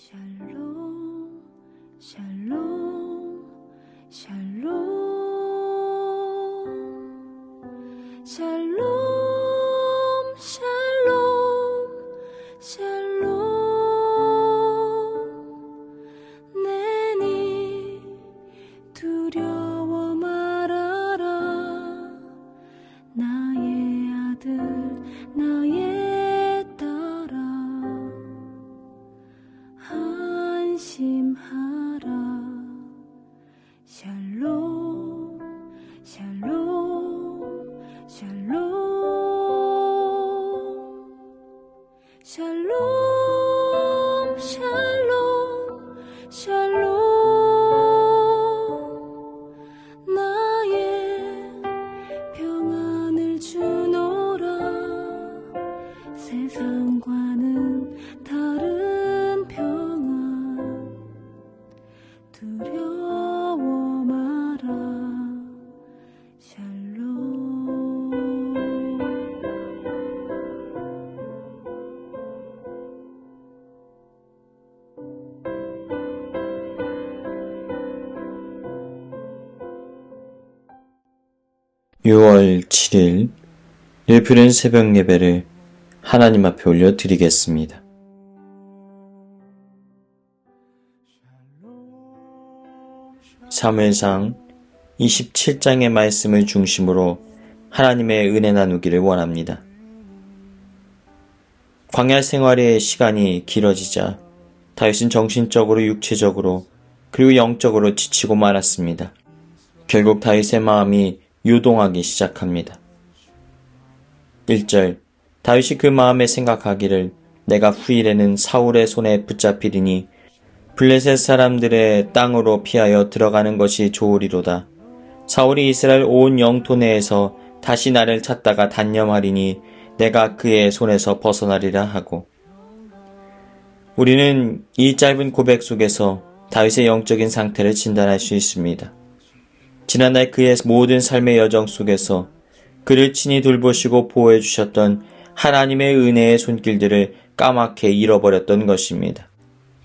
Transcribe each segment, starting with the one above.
샬롬, 샬롬, 샬롬, 샬롬, 샬롬, 샬롬. 내니 두려워 말아라. 나의 아들, 나의 딸아. 안심하라. 샬롬, 샬롬, 샬롬, 샬롬, 샬롬, 샬롬. 나의 평안을 주노라. 세상과는 다른 평안. 두려워 마라. 샬롬. 6월 7일 일요일은 새벽 예배를 하나님 앞에 올려드리겠습니다. 사무엘상 27장의 말씀을 중심으로 하나님의 은혜 나누기를 원합니다. 광야 생활의 시간이 길어지자 다윗은 정신적으로, 육체적으로, 그리고 영적으로 지치고 말았습니다. 결국 다윗의 마음이 요동하기 시작합니다. 1절, 다윗이 그 마음에 생각하기를 내가 후일에는 사울의 손에 붙잡히리니 블레셋 사람들의 땅으로 피하여 들어가는 것이 좋으리로다. 사울이 이스라엘 온 영토 내에서 다시 나를 찾다가 단념하리니 내가 그의 손에서 벗어나리라 하고. 우리는 이 짧은 고백 속에서 다윗의 영적인 상태를 진단할 수 있습니다. 지난날 그의 모든 삶의 여정 속에서 그를 친히 돌보시고 보호해 주셨던 하나님의 은혜의 손길들을 까맣게 잃어버렸던 것입니다.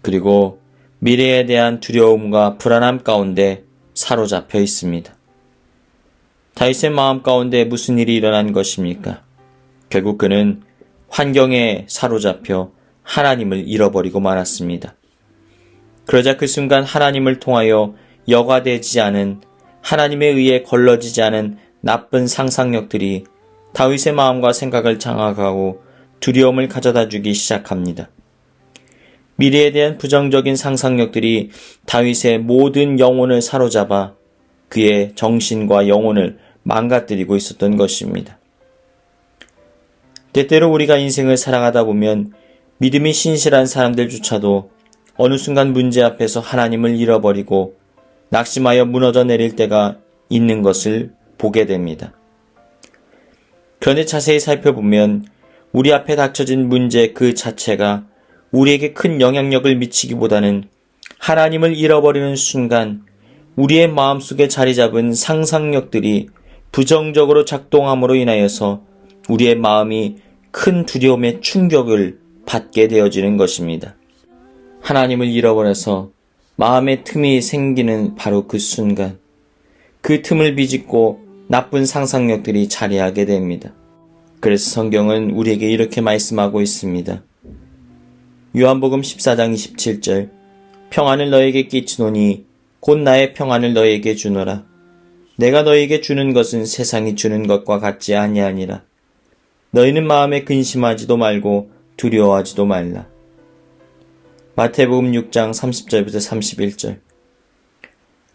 그리고 미래에 대한 두려움과 불안함 가운데 사로잡혀 있습니다. 다윗의 마음 가운데 무슨 일이 일어난 것입니까? 결국 그는 환경에 사로잡혀 하나님을 잃어버리고 말았습니다. 그러자 그 순간 하나님을 통하여 여과되지 않은, 하나님에 의해 걸러지지 않은 나쁜 상상력들이 다윗의 마음과 생각을 장악하고 두려움을 가져다 주기 시작합니다. 미래에 대한 부정적인 상상력들이 다윗의 모든 영혼을 사로잡아 그의 정신과 영혼을 망가뜨리고 있었던 것입니다. 때때로 우리가 인생을 살아가다 보면 믿음이 신실한 사람들조차도 어느 순간 문제 앞에서 하나님을 잃어버리고 낙심하여 무너져 내릴 때가 있는 것을 보게 됩니다. 그런데 자세히 살펴보면 우리 앞에 닥쳐진 문제 그 자체가 우리에게 큰 영향력을 미치기보다는 하나님을 잃어버리는 순간 우리의 마음속에 자리 잡은 상상력들이 부정적으로 작동함으로 인하여서 우리의 마음이 큰 두려움의 충격을 받게 되어지는 것입니다. 하나님을 잃어버려서 마음의 틈이 생기는 바로 그 순간, 그 틈을 비집고 나쁜 상상력들이 자리하게 됩니다. 그래서 성경은 우리에게 이렇게 말씀하고 있습니다. 요한복음 14장 27절, 평안을 너에게 끼치노니 곧 나의 평안을 너에게 주노라. 내가 너에게 주는 것은 세상이 주는 것과 같지 아니하니라. 너희는 마음에 근심하지도 말고 두려워하지도 말라. 마태복음 6장 30절부터 31절,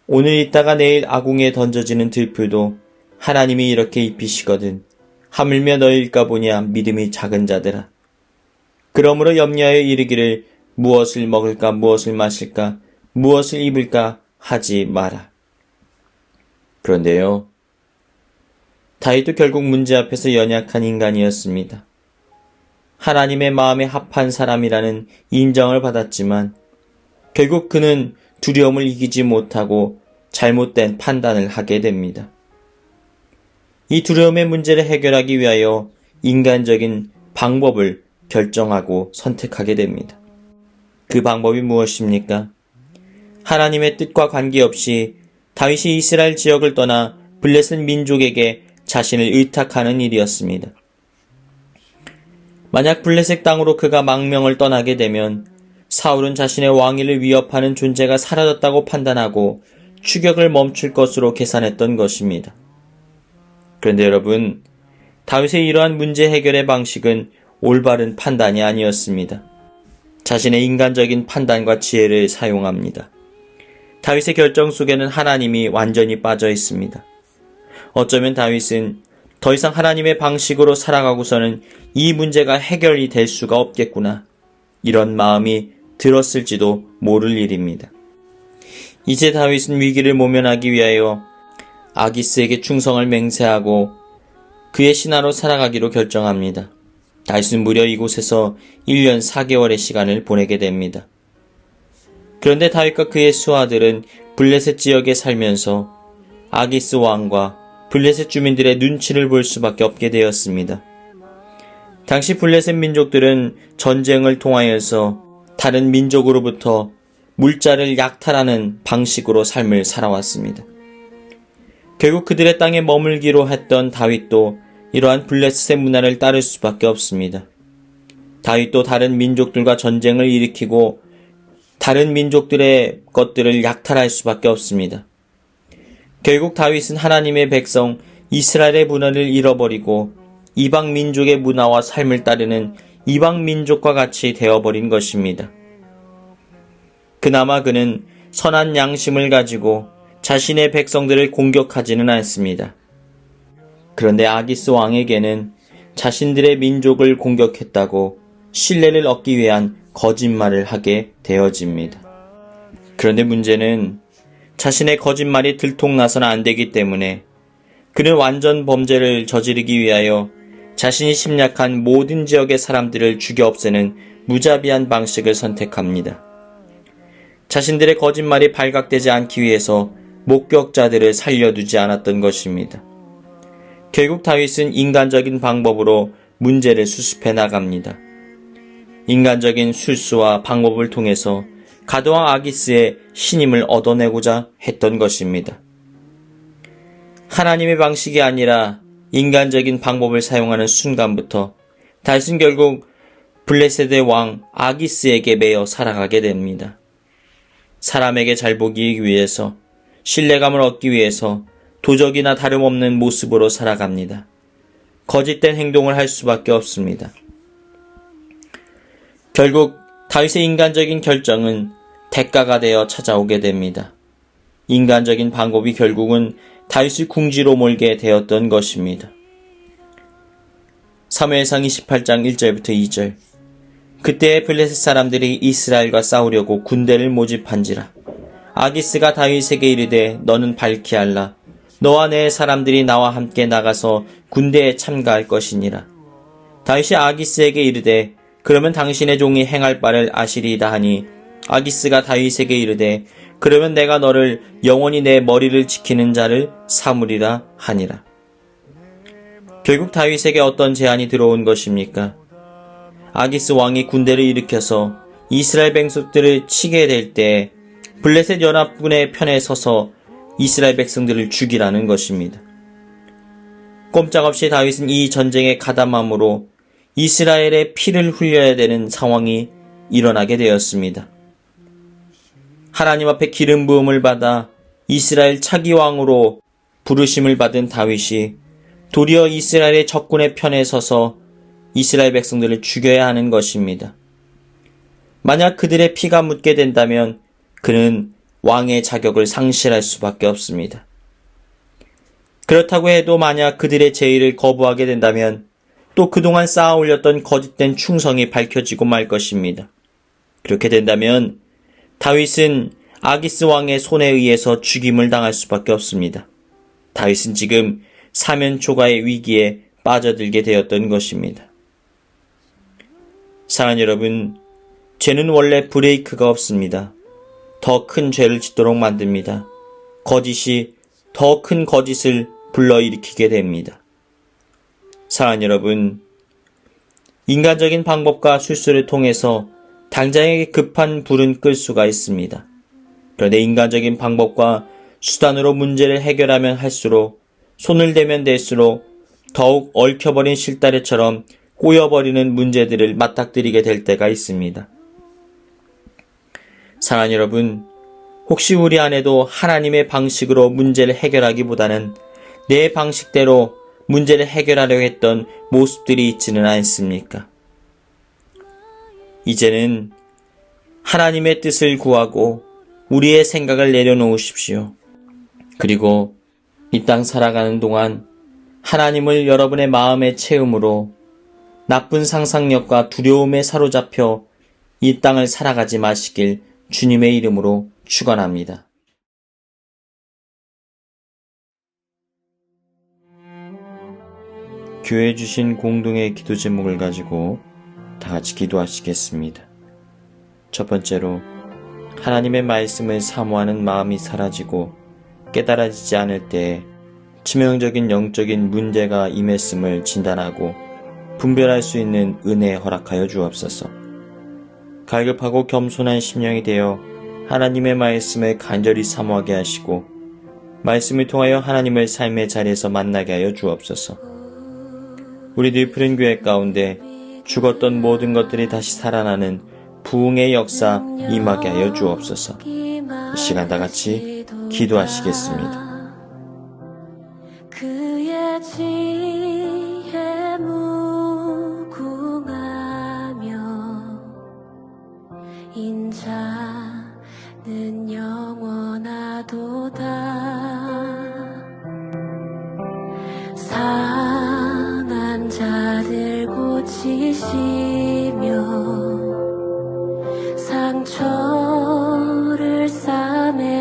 오늘 있다가 내일 아궁에 던져지는 들풀도 하나님이 이렇게 입히시거든 하물며 너희일까 보냐 믿음이 작은 자들아. 그러므로 염려하여 이르기를 무엇을 먹을까 무엇을 마실까 무엇을 입을까 하지 마라. 그런데요, 다윗도 결국 문제 앞에서 연약한 인간이었습니다. 하나님의 마음에 합한 사람이라는 인정을 받았지만 결국 그는 두려움을 이기지 못하고 잘못된 판단을 하게 됩니다. 이 두려움의 문제를 해결하기 위하여 인간적인 방법을 결정하고 선택하게 됩니다. 그 방법이 무엇입니까? 하나님의 뜻과 관계없이 다윗이 이스라엘 지역을 떠나 블레셋 민족에게 자신을 의탁하는 일이었습니다. 만약 블레셋 땅으로 그가 망명을 떠나게 되면 사울은 자신의 왕위를 위협하는 존재가 사라졌다고 판단하고 추격을 멈출 것으로 계산했던 것입니다. 그런데 여러분, 다윗의 이러한 문제 해결의 방식은 올바른 판단이 아니었습니다. 자신의 인간적인 판단과 지혜를 사용합니다. 다윗의 결정 속에는 하나님이 완전히 빠져 있습니다. 어쩌면 다윗은 더 이상 하나님의 방식으로 살아가고서는 이 문제가 해결이 될 수가 없겠구나, 이런 마음이 들었을지도 모를 일입니다. 이제 다윗은 위기를 모면하기 위하여 아기스에게 충성을 맹세하고 그의 신하로 살아가기로 결정합니다. 다윗은 무려 이곳에서 1년 4개월의 시간을 보내게 됩니다. 그런데 다윗과 그의 수하들은 블레셋 지역에 살면서 아기스 왕과 블레셋 주민들의 눈치를 볼 수밖에 없게 되었습니다. 당시 블레셋 민족들은 전쟁을 통하여서 다른 민족으로부터 물자를 약탈하는 방식으로 삶을 살아왔습니다. 결국 그들의 땅에 머물기로 했던 다윗도 이러한 블레셋의 문화를 따를 수밖에 없습니다. 다윗도 다른 민족들과 전쟁을 일으키고 다른 민족들의 것들을 약탈할 수밖에 없습니다. 결국 다윗은 하나님의 백성 이스라엘의 문화를 잃어버리고 이방 민족의 문화와 삶을 따르는 이방 민족과 같이 되어버린 것입니다. 그나마 그는 선한 양심을 가지고 자신의 백성들을 공격하지는 않습니다. 그런데 아기스 왕에게는 자신들의 민족을 공격했다고 신뢰를 얻기 위한 거짓말을 하게 되어집니다. 그런데 문제는 자신의 거짓말이 들통나서는 안 되기 때문에 그는 완전 범죄를 저지르기 위하여 자신이 침략한 모든 지역의 사람들을 죽여 없애는 무자비한 방식을 선택합니다. 자신들의 거짓말이 발각되지 않기 위해서 목격자들을 살려두지 않았던 것입니다. 결국 다윗은 인간적인 방법으로 문제를 수습해 나갑니다. 인간적인 술수와 방법을 통해서 가드왕 아기스의 신임을 얻어내고자 했던 것입니다. 하나님의 방식이 아니라 인간적인 방법을 사용하는 순간부터 다윗은 결국 블레셋의 왕 아기스에게 매여 살아가게 됩니다. 사람에게 잘 보이기 위해서, 신뢰감을 얻기 위해서 도적이나 다름없는 모습으로 살아갑니다. 거짓된 행동을 할 수밖에 없습니다. 결국 다윗의 인간적인 결정은 대가가 되어 찾아오게 됩니다. 인간적인 방법이 결국은 다윗을 궁지로 몰게 되었던 것입니다. 사무엘상 28장 1절부터 2절. 그때의 블레셋 사람들이 이스라엘과 싸우려고 군대를 모집한지라. 아기스가 다윗에게 이르되 너는 밝히 알라. 너와 내 사람들이 나와 함께 나가서 군대에 참가할 것이니라. 다윗이 아기스에게 이르되 그러면 당신의 종이 행할 바를 아시리이다 하니 아기스가 다윗에게 이르되 그러면 내가 너를 영원히 내 머리를 지키는 자를 삼으리라 하니라. 결국 다윗에게 어떤 제안이 들어온 것입니까? 아기스 왕이 군대를 일으켜서 이스라엘 백성들을 치게 될 때 블레셋 연합군의 편에 서서 이스라엘 백성들을 죽이라는 것입니다. 꼼짝없이 다윗은 이 전쟁에 가담함으로 이스라엘의 피를 흘려야 되는 상황이 일어나게 되었습니다. 하나님 앞에 기름 부음을 받아 이스라엘 차기 왕으로 부르심을 받은 다윗이 도리어 이스라엘의 적군의 편에 서서 이스라엘 백성들을 죽여야 하는 것입니다. 만약 그들의 피가 묻게 된다면 그는 왕의 자격을 상실할 수밖에 없습니다. 그렇다고 해도 만약 그들의 제의를 거부하게 된다면 또 그동안 쌓아 올렸던 거짓된 충성이 밝혀지고 말 것입니다. 그렇게 된다면 다윗은 아기스 왕의 손에 의해서 죽임을 당할 수밖에 없습니다. 다윗은 지금 사면초가의 위기에 빠져들게 되었던 것입니다. 사랑하는 여러분, 죄는 원래 브레이크가 없습니다. 더 큰 죄를 짓도록 만듭니다. 거짓이 더 큰 거짓을 불러일으키게 됩니다. 사랑하는 여러분, 인간적인 방법과 술수를 통해서 당장에 급한 불은 끌 수가 있습니다. 그런데 인간적인 방법과 수단으로 문제를 해결하면 할수록 손을 대면 대수록 더욱 얽혀버린 실다래처럼 꼬여버리는 문제들을 맞닥뜨리게 될 때가 있습니다. 사랑하는 여러분, 혹시 우리 안에도 하나님의 방식으로 문제를 해결하기보다는 내 방식대로 문제를 해결하려고 했던 모습들이 있지는 않습니까? 이제는 하나님의 뜻을 구하고 우리의 생각을 내려놓으십시오. 그리고 이 땅 살아가는 동안 하나님을 여러분의 마음의 체험으로 나쁜 상상력과 두려움에 사로잡혀 이 땅을 살아가지 마시길 주님의 이름으로 축원합니다. 교회 주신 공동의 기도 제목을 가지고 다 같이 기도하시겠습니다. 첫 번째로 하나님의 말씀을 사모하는 마음이 사라지고 깨달아지지 않을 때에 치명적인 영적인 문제가 임했음을 진단하고 분별할 수 있는 은혜 허락하여 주옵소서. 갈급하고 겸손한 심령이 되어 하나님의 말씀을 간절히 사모하게 하시고 말씀을 통하여 하나님을 삶의 자리에서 만나게 하여 주옵소서. 우리 뒤푸른 교회 가운데 죽었던 모든 것들이 다시 살아나는 부흥의 역사 임하게 하여 주옵소서. 이 시간 다 같이 기도하시겠습니다. 그의 지혜 무궁하며 인자는 영원하도다. 상한 자들 고치시며 상처를 싸매시도다.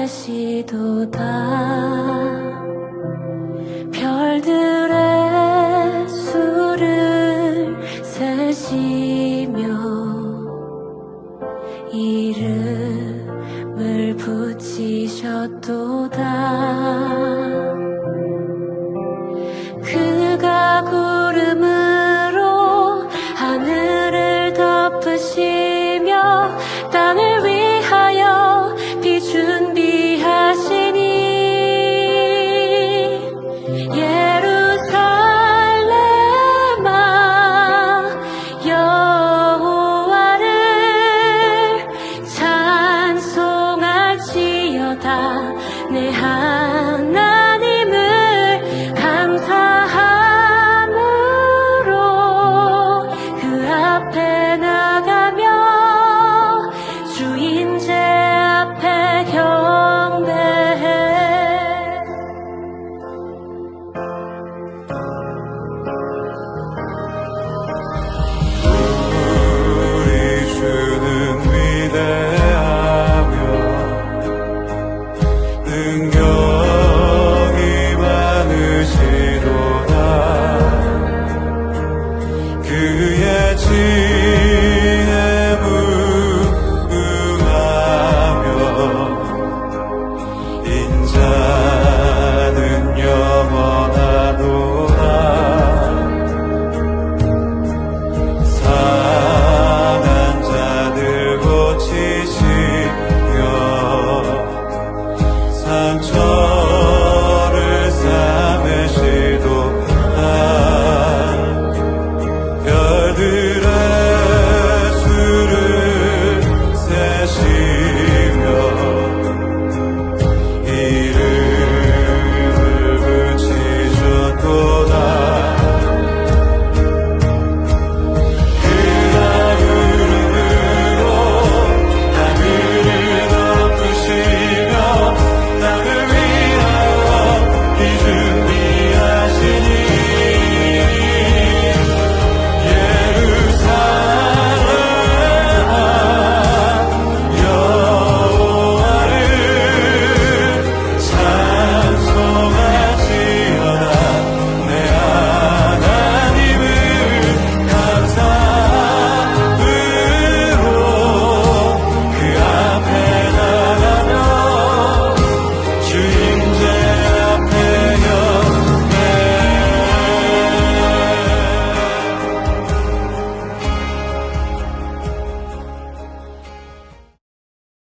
별들의 수를 세시며 이름을 붙이셨도다. 그가 구름으로 하늘을 덮으시며 땅을 위하여 비 준비하시니 예루살렘아 여호와를 찬송할지어다. 내 하나님을 감사함으로 그 앞에 나가며 주 임재 앞에 경배해. 우리 주는 위대하며 능력이 많으시도다. 그의 지혜 무궁하며 인자는 영원하도다. 상한 자들 고치시며 상처를 싸매시도다. 별들